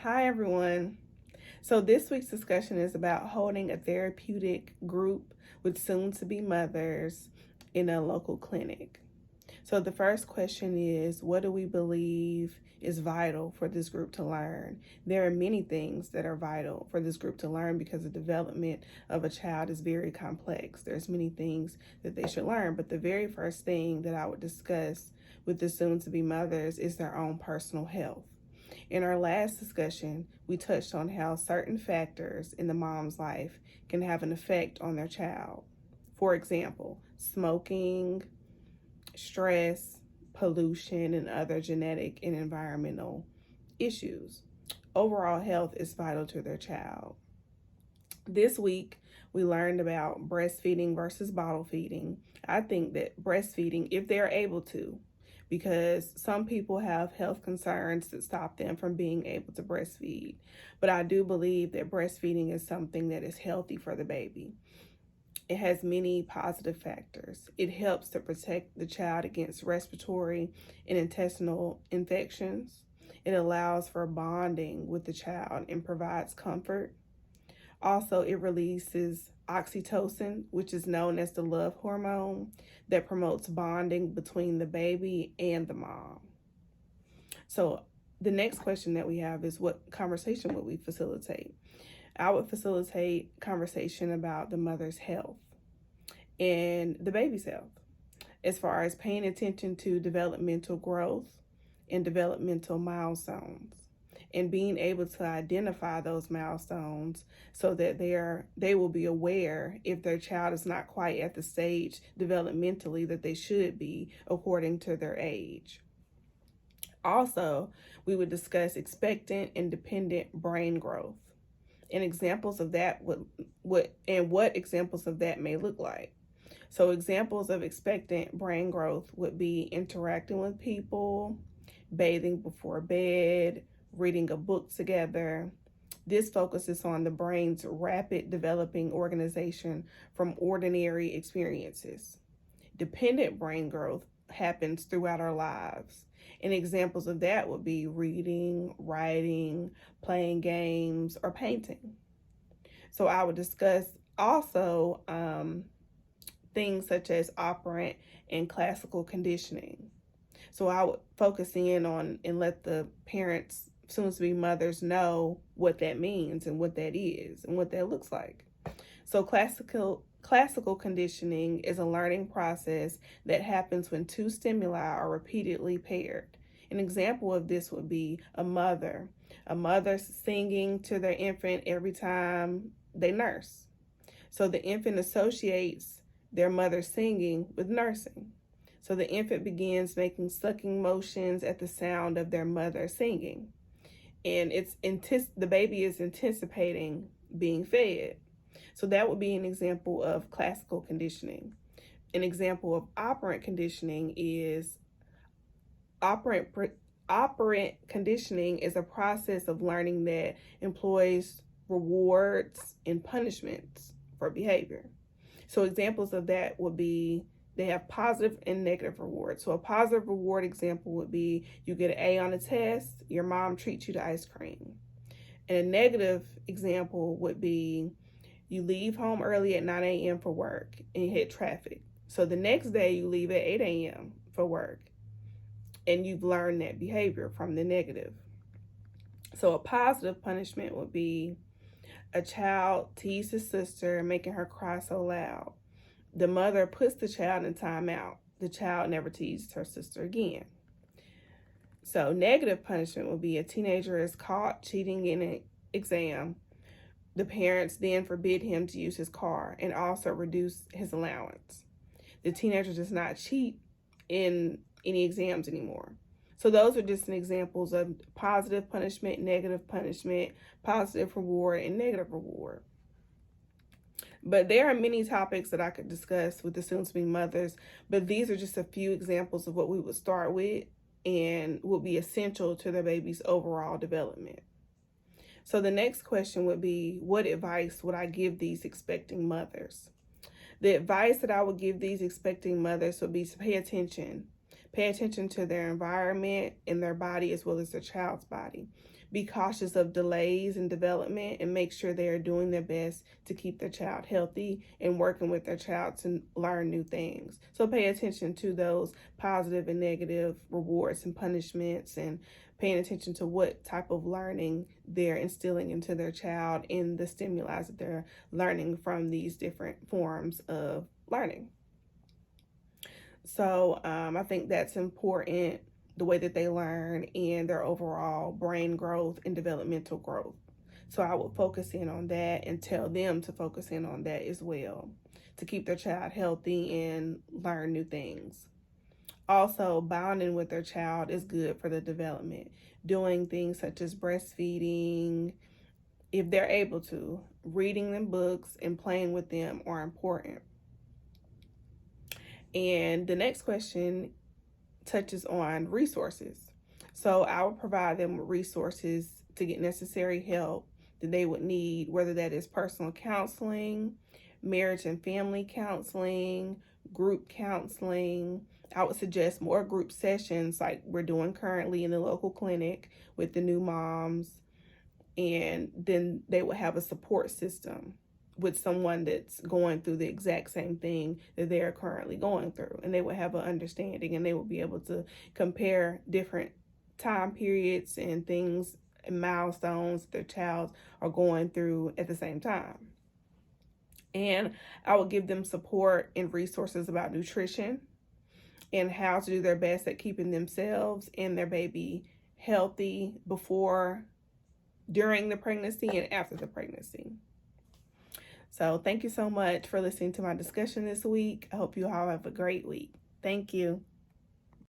Hi, everyone. So, this week's discussion is about holding a therapeutic group with soon to be mothers in a local clinic. So, the first question is, what do we believe is vital for this group to learn? There are many things that are vital for this group to learn because the development of a child is very complex. There's many things that they should learn, but the very first thing that I would discuss with the soon to be mothers is their own personal health. In our last discussion, we touched on how certain factors in the mom's life can have an effect on their child. For example, smoking, stress, pollution, and other genetic and environmental issues. Overall health is vital to their child. This week, we learned about breastfeeding versus bottle feeding. I think that breastfeeding, if they're able to, because some people have health concerns that stop them from being able to breastfeed. But I do believe that breastfeeding is something that is healthy for the baby. It has many positive factors. It helps to protect the child against respiratory and intestinal infections. It allows for bonding with the child and provides comfort. Also, it releases oxytocin, which is known as the love hormone, that promotes bonding between the baby and the mom. So, the next question that we have is, what conversation would we facilitate? I would facilitate conversation about the mother's health and the baby's health, as far as paying attention to developmental growth and developmental milestones, and being able to identify those milestones so that they will be aware if their child is not quite at the stage developmentally that they should be according to their age. Also, we would discuss expectant and dependent brain growth and examples of that, what examples of that may look like. So examples of expectant brain growth would be interacting with people, bathing before bed, reading a book together. This focuses on the brain's rapid developing organization from ordinary experiences. Dependent brain growth happens throughout our lives. And examples of that would be reading, writing, playing games, or painting. So I would discuss also things such as operant and classical conditioning. So I would focus in on and let the parents, soon to be mothers, know what that means and what that is and what that looks like. So classical conditioning is a learning process that happens when two stimuli are repeatedly paired. An example of this would be a mother singing to their infant every time they nurse. So the infant associates their mother singing with nursing. So the infant begins making sucking motions at the sound of their mother singing. And the baby is anticipating being fed. So that would be an example of classical conditioning. An example of operant conditioning is operant conditioning is a process of learning that employs rewards and punishments for behavior. So examples of that would be they have positive and negative rewards. So a positive reward example would be you get an A on a test, your mom treats you to ice cream. And a negative example would be you leave home early at 9 a.m. for work and you hit traffic. So the next day you leave at 8 a.m. for work and you've learned that behavior from the negative. So a positive punishment would be a child teased his sister, making her cry so loud. The mother puts the child in timeout. The child never teased her sister again. So negative punishment would be a teenager is caught cheating in an exam. The parents then forbid him to use his car and also reduce his allowance. The teenager does not cheat in any exams anymore. So those are just some examples of positive punishment, negative punishment, positive reward, and negative reward. But there are many topics that I could discuss with the soon-to-be mothers, but these are just a few examples of what we would start with and would be essential to the baby's overall development. So the next question would be, what advice would I give these expecting mothers? The advice that I would give these expecting mothers would be to pay attention. Pay attention to their environment and their body as well as their child's body. Be cautious of delays in development and make sure they are doing their best to keep their child healthy and working with their child to learn new things. So pay attention to those positive and negative rewards and punishments, and paying attention to what type of learning they're instilling into their child and the stimuli that they're learning from these different forms of learning. So I think that's important, the way that they learn and their overall brain growth and developmental growth. So I would focus in on that and tell them to focus in on that as well, to keep their child healthy and learn new things. Also, bonding with their child is good for the development. Doing things such as breastfeeding, if they're able to, reading them books and playing with them are important. And the next question touches on resources. So I will provide them with resources to get necessary help that they would need, whether that is personal counseling, marriage and family counseling, group counseling. I would suggest more group sessions like we're doing currently in the local clinic with the new moms, and then they would have a support system with someone that's going through the exact same thing that they're currently going through, and they would have an understanding, and they would be able to compare different time periods and things and milestones their child are going through at the same time. And I would give them support and resources about nutrition and how to do their best at keeping themselves and their baby healthy before, during the pregnancy, and after the pregnancy. So thank you so much for listening to my discussion this week. I hope you all have a great week. Thank you.